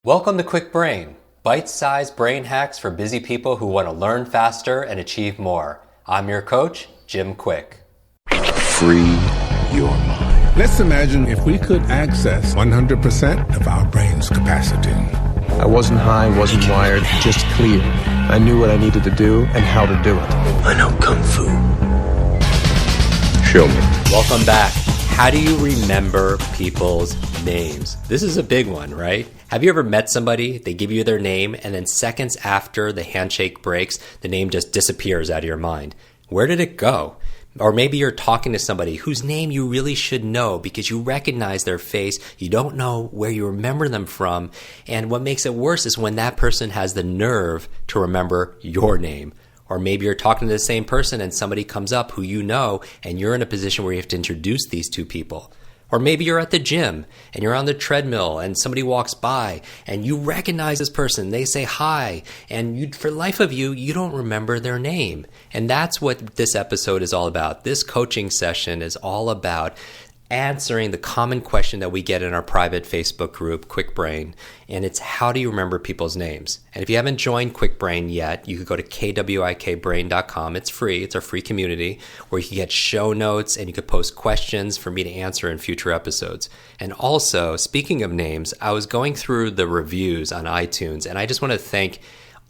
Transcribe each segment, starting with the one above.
Welcome to Kwik Brain, bite-sized brain hacks for busy people who want to learn faster and achieve more. I'm your coach, Jim Kwik. Free your mind. Let's imagine if we could access 100% of our brain's capacity. I wasn't high, wasn't wired, just clear. I knew what I needed to do and how to do it. I know Kung Fu. Show me. Welcome back. How do you remember people's names? This is a big one, right? Have you ever met somebody, they give you their name, and then seconds after the handshake breaks, the name just disappears out of your mind? Where did it go? Or maybe you're talking to somebody whose name you really should know because you recognize their face, you don't know where you remember them from, and what makes it worse is when that person has the nerve to remember your name. Or maybe you're talking to the same person and somebody comes up who you know, and you're in a position where you have to introduce these two people. Or maybe you're at the gym and you're on the treadmill and somebody walks by and you recognize this person. They say hi, and you, for the life of you, you don't remember their name. And that's what this episode is all about. This coaching session is all about answering the common question that we get in our private Facebook group, Kwik Brain, and it's how do you remember people's names? And if you haven't joined Kwik Brain yet, you could go to kwikbrain.com. It's free. It's our free community where you can get show notes and you could post questions for me to answer in future episodes. And also, speaking of names, I was going through the reviews on iTunes, and I just want to thank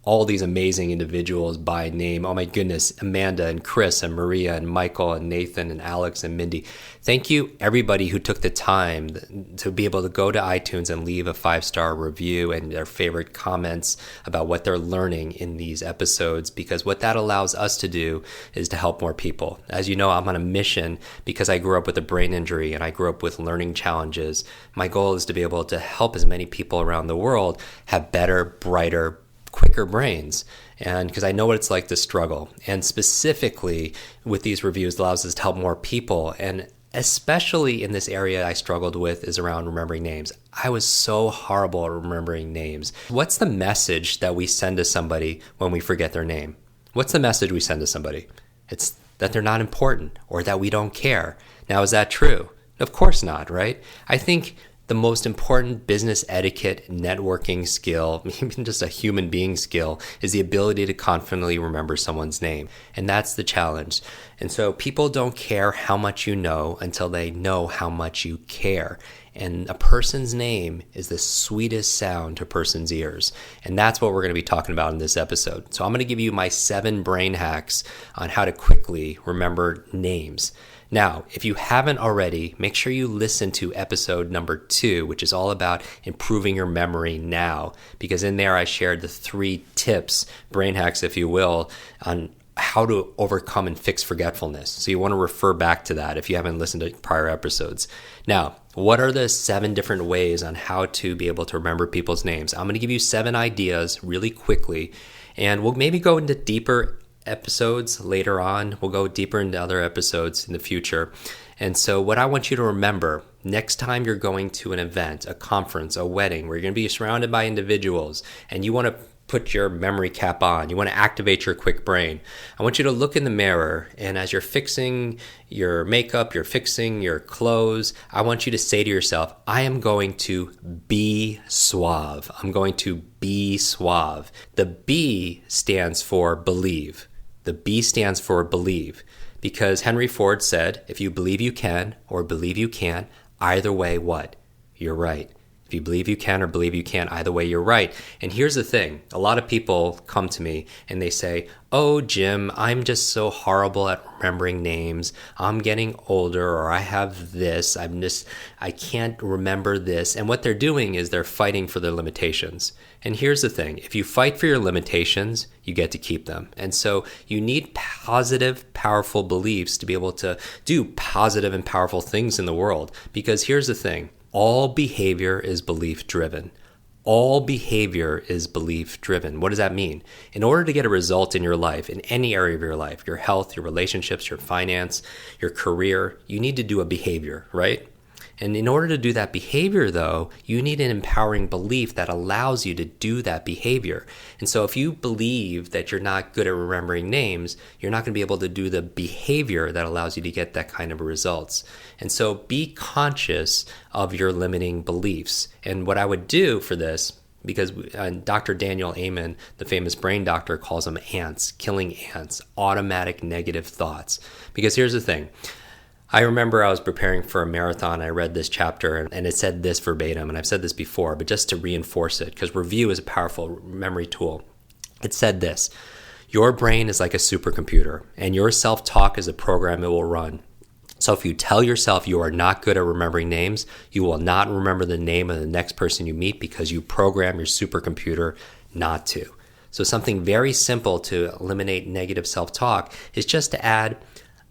all these amazing individuals by name. Oh my goodness, Amanda and Chris and Maria and Michael and Nathan and Alex and Mindy. Thank you everybody who took the time to be able to go to iTunes and leave a 5-star review and their favorite comments about what they're learning in these episodes, because what that allows us to do is to help more people. As you know, I'm on a mission because I grew up with a brain injury and I grew up with learning challenges. My goal is to be able to help as many people around the world have better, brighter, quicker brains, and because I know what it's like to struggle. And specifically with these reviews, it allows us to help more people, and especially in this area I struggled with is around remembering names. I was so horrible at remembering names. What's the message that we send to somebody when we forget their name? What's the message we send to somebody? It's that they're not important or that we don't care. Now, is that true? Of course not, right? I think the most important business etiquette, networking skill, even just a human being skill, is the ability to confidently remember someone's name. And that's the challenge. And so people don't care how much you know until they know how much you care. And a person's name is the sweetest sound to a person's ears. And that's what we're going to be talking about in this episode. So I'm going to give you my 7 brain hacks on how to quickly remember names. Now, if you haven't already, make sure you listen to episode number 2, which is all about improving your memory now, because in there I shared the 3 tips, brain hacks, if you will, on how to overcome and fix forgetfulness. So you want to refer back to that if you haven't listened to prior episodes. Now, what are the 7 different ways on how to be able to remember people's names? I'm going to give you 7 ideas really quickly, and we'll maybe go into deeper episodes later on. We'll go deeper into other episodes in the future. And so what I want you to remember, next time you're going to an event, a conference, a wedding, where you're going to be surrounded by individuals and you want to put your memory cap on, you want to activate your Kwik Brain, I want you to look in the mirror, and as you're fixing your makeup, you're fixing your clothes, I want you to say to yourself, I am going to be suave. I'm going to be suave. The B stands for believe. The B stands for believe, because Henry Ford said, if you believe you can or believe you can't, either way, what? You're right. If you believe you can or believe you can't, either way, you're right. And here's the thing. A lot of people come to me and they say, oh, Jim, I'm just so horrible at remembering names. I'm getting older, or I have this. I can't remember this. And what they're doing is they're fighting for their limitations. And here's the thing. If you fight for your limitations, you get to keep them. And so you need positive, powerful beliefs to be able to do positive and powerful things in the world. Because here's the thing. All behavior is belief driven. All behavior is belief driven. What does that mean? In order to get a result in your life, in any area of your life, your health, your relationships, your finance, your career, you need to do a behavior, right? And in order to do that behavior, though, you need an empowering belief that allows you to do that behavior. And so if you believe that you're not good at remembering names, you're not going to be able to do the behavior that allows you to get that kind of results. And so be conscious of your limiting beliefs. And what I would do for this because Dr. Daniel Amen, the famous brain doctor, calls them ants, killing ants, automatic negative thoughts. Because here's the thing. I remember I was preparing for a marathon. I read this chapter and it said this verbatim, and I've said this before, but just to reinforce it, because review is a powerful memory tool. It said this: your brain is like a supercomputer, and your self-talk is a program it will run. So if you tell yourself you are not good at remembering names, you will not remember the name of the next person you meet because you program your supercomputer not to. So something very simple to eliminate negative self-talk is just to add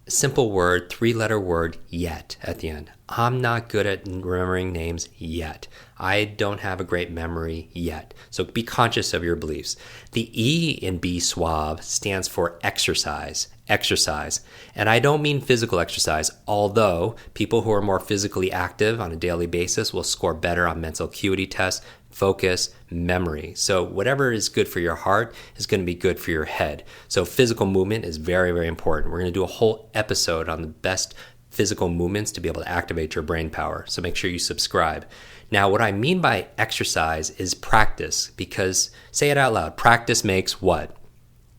a simple word, 3-letter word, yet at the end. I'm not good at remembering names yet. I don't have a great memory yet. So be conscious of your beliefs. The E in Be Suave stands for exercise. Exercise. And I don't mean physical exercise, although people who are more physically active on a daily basis will score better on mental acuity tests, focus, memory. So whatever is good for your heart is going to be good for your head. So physical movement is very, very important. We're going to do a whole episode on the best physical movements to be able to activate your brain power. So make sure you subscribe. Now, what I mean by exercise is practice, because say it out loud. Practice makes what?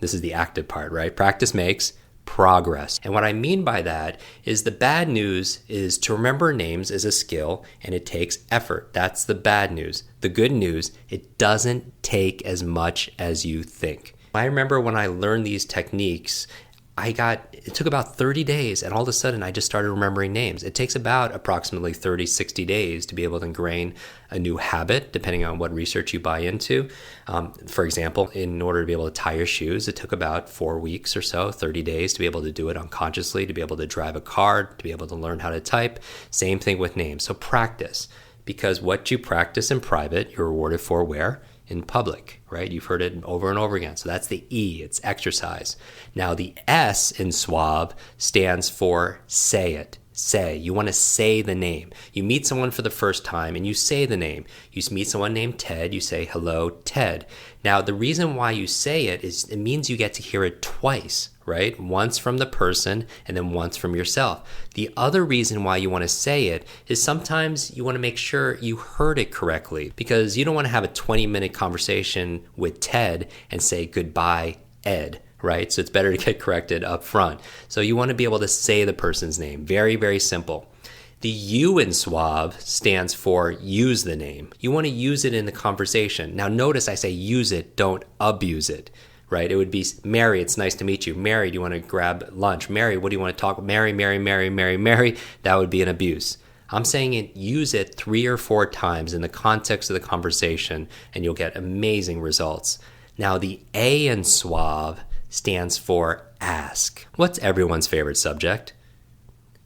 This is the active part, right? Practice makes progress. And what I mean by that is the bad news is to remember names is a skill and it takes effort. That's the bad news. The good news, it doesn't take as much as you think. I remember when I learned these techniques, it took about 30 days, and all of a sudden I just started remembering names. It takes about approximately 30, 60 days to be able to ingrain a new habit, depending on what research you buy into. For example, in order to be able to tie your shoes, it took about 4 weeks or so, 30 days to be able to do it unconsciously, to be able to drive a car, to be able to learn how to type. Same thing with names. So practice, because what you practice in private, you're rewarded for where? In public, right? You've heard it over and over again. So that's the E, it's exercise. Now the S in Suave stands for say it. Say. You want to say the name. You meet someone for the first time and you say the name. You meet someone named Ted, you say, hello, Ted. Now the reason why you say it is it means you get to hear it twice, right? Once from the person and then once from yourself. The other reason why you want to say it is sometimes you want to make sure you heard it correctly, because you don't want to have a 20-minute conversation with Ted and say goodbye, Ed, right? So it's better to get corrected up front. So you want to be able to say the person's name. Very, very simple. The U in Suave stands for use the name. You want to use it in the conversation. Now notice I say use it, don't abuse it. Right? It would be, Mary, it's nice to meet you. Mary, do you want to grab lunch? Mary, what do you want to talk? Mary. That would be an abuse. I'm saying it, use it 3 or 4 times in the context of the conversation, and you'll get amazing results. Now, the A in Suave stands for ask. What's everyone's favorite subject?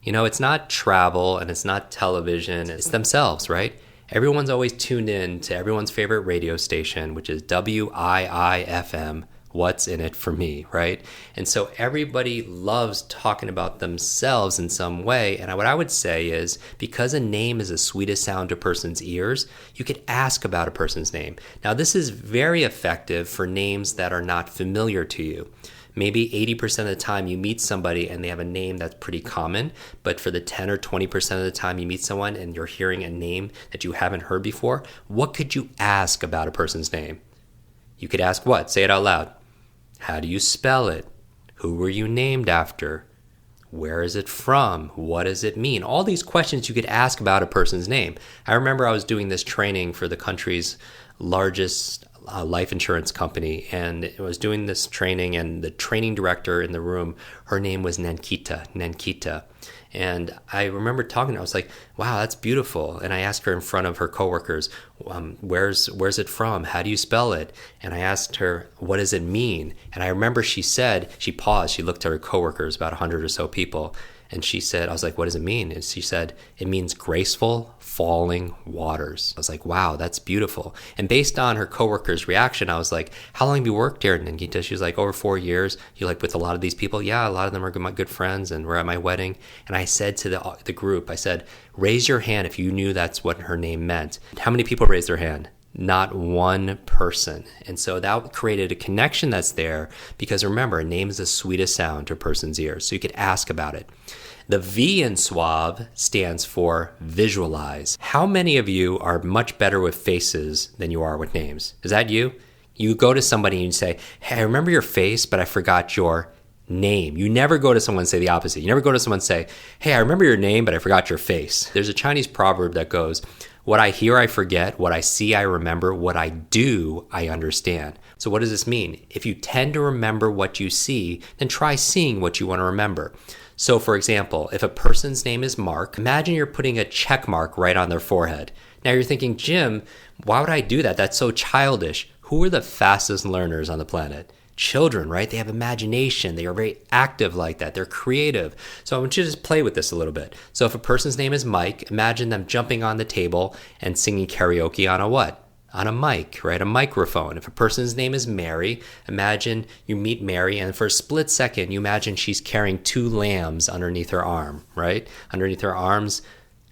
You know, it's not travel and it's not television. It's themselves, right? Everyone's always tuned in to everyone's favorite radio station, which is WIIFM. What's in it for me, right? And so everybody loves talking about themselves in some way. And what I would say is, because a name is the sweetest sound to a person's ears, you could ask about a person's name. Now, this is very effective for names that are not familiar to you. Maybe 80% of the time you meet somebody and they have a name that's pretty common, but for the 10 or 20% of the time you meet someone and you're hearing a name that you haven't heard before, what could you ask about a person's name? You could ask what? Say it out loud. How do you spell it? Who were you named after? Where is it from? What does it mean? All these questions you could ask about a person's name. I remember I was doing this training for the country's largest life insurance company, and I was doing this training, and the training director in the room, her name was Nankita. And I remember talking to her, I was like, wow, that's beautiful. And I asked her in front of her coworkers, where's it from? How do you spell it? And I asked her, what does it mean? And I remember she paused, she looked at her coworkers, about 100 or so people, and she said, I was like, what does it mean? And she said, it means graceful falling waters. I was like, wow, that's beautiful. And based on her coworker's reaction, I was like, how long have you worked here, Nangita? She was like, over 4 years. You like with a lot of these people? Yeah, a lot of them are my good friends and were at my wedding. And I said to the group, I said, raise your hand if you knew that's what her name meant. How many people raised their hand? not one person. And so that created a connection that's there because remember, a name is the sweetest sound to a person's ears. So you could ask about it. The V in SWAV stands for visualize. How many of you are much better with faces than you are with names? Is that you? You go to somebody and you say, hey, I remember your face, but I forgot your name. You never go to someone and say the opposite. You never go to someone and say, hey, I remember your name, but I forgot your face. There's a Chinese proverb that goes, what I hear, I forget. What I see, I remember. What I do, I understand. So what does this mean? If you tend to remember what you see, then try seeing what you want to remember. So for example, if a person's name is Mark, imagine you're putting a check mark right on their forehead. Now you're thinking, Jim, why would I do that? That's so childish. Who are the fastest learners on the planet? Children, right? They have imagination. They are very active like that. They're creative. So I want you to just play with this a little bit. So if a person's name is Mike, imagine them jumping on the table and singing karaoke on a what? On a mic, right? A microphone. If a person's name is Mary, imagine you meet Mary and for a split second, you imagine she's carrying 2 lambs underneath her arm, right? Underneath her arms,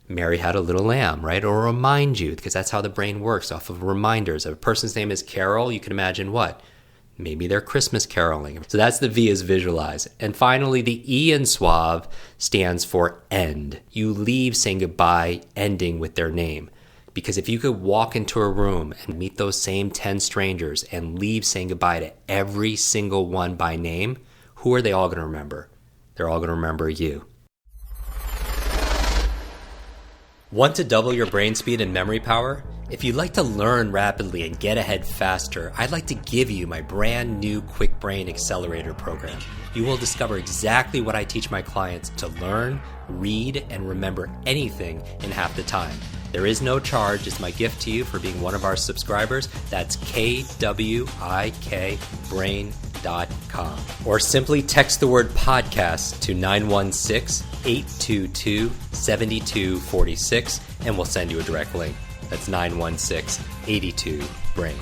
Mary had a little lamb, right? Or remind you, because that's how the brain works, off of reminders. If a person's name is Carol, you can imagine what? Maybe they're Christmas caroling. So that's the V is visualize. And finally, the E in SWAV stands for end. You leave saying goodbye, ending with their name. Because if you could walk into a room and meet those same 10 strangers and leave saying goodbye to every single one by name, who are they all going to remember? They're all going to remember you. Want to double your brain speed and memory power? If you'd like to learn rapidly and get ahead faster, I'd like to give you my brand new Kwik Brain Accelerator program. You will discover exactly what I teach my clients to learn, read, and remember anything in half the time. There is no charge. It's my gift to you for being one of our subscribers. That's kwikbrain.com. Or simply text the word podcast to 916-822-7246 and we'll send you a direct link. That's 916-82-BRAIN.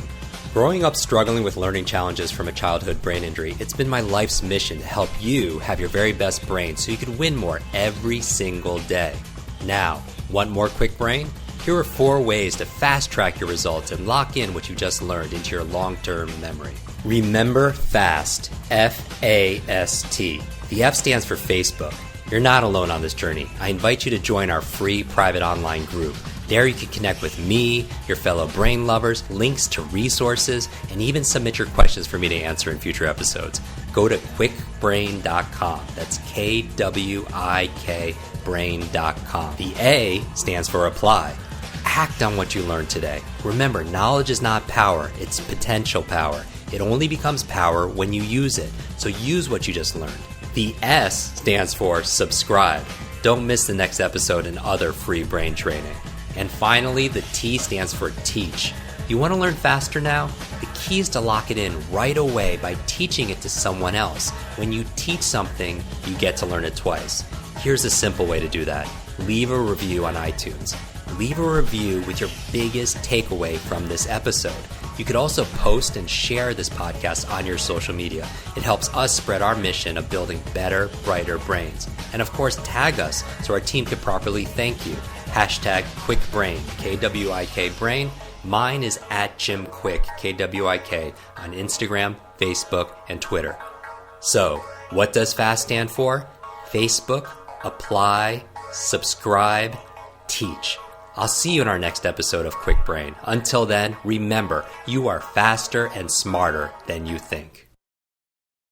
Growing up struggling with learning challenges from a childhood brain injury, it's been my life's mission to help you have your very best brain so you can win more every single day. Now, want more Kwik Brain? Here are 4 ways to fast track your results and lock in what you just learned into your long-term memory. Remember fast. F-A-S-T. The F stands for Facebook. You're not alone on this journey. I invite you to join our free private online group. There you can connect with me, your fellow brain lovers, links to resources, and even submit your questions for me to answer in future episodes. Go to kwikbrain.com. That's Kwik brain.com. The A stands for apply. Act on what you learned today. Remember, knowledge is not power, it's potential power. It only becomes power when you use it. So use what you just learned. The S stands for subscribe. Don't miss the next episode and other free brain training. And finally, the T stands for teach. You want to learn faster now? The key is to lock it in right away by teaching it to someone else. When you teach something, you get to learn it twice. Here's a simple way to do that. Leave a review on iTunes. Leave a review with your biggest takeaway from this episode. You could also post and share this podcast on your social media. It helps us spread our mission of building better, brighter brains. And of course, tag us so our team can properly thank you. Hashtag KwikBrain, Kwik Brain. Mine is at Jim Kwik, Kwik, on Instagram, Facebook, and Twitter. So, what does FAST stand for? Facebook, apply, subscribe, teach. I'll see you in our next episode of Kwik Brain. Until then, remember, you are faster and smarter than you think.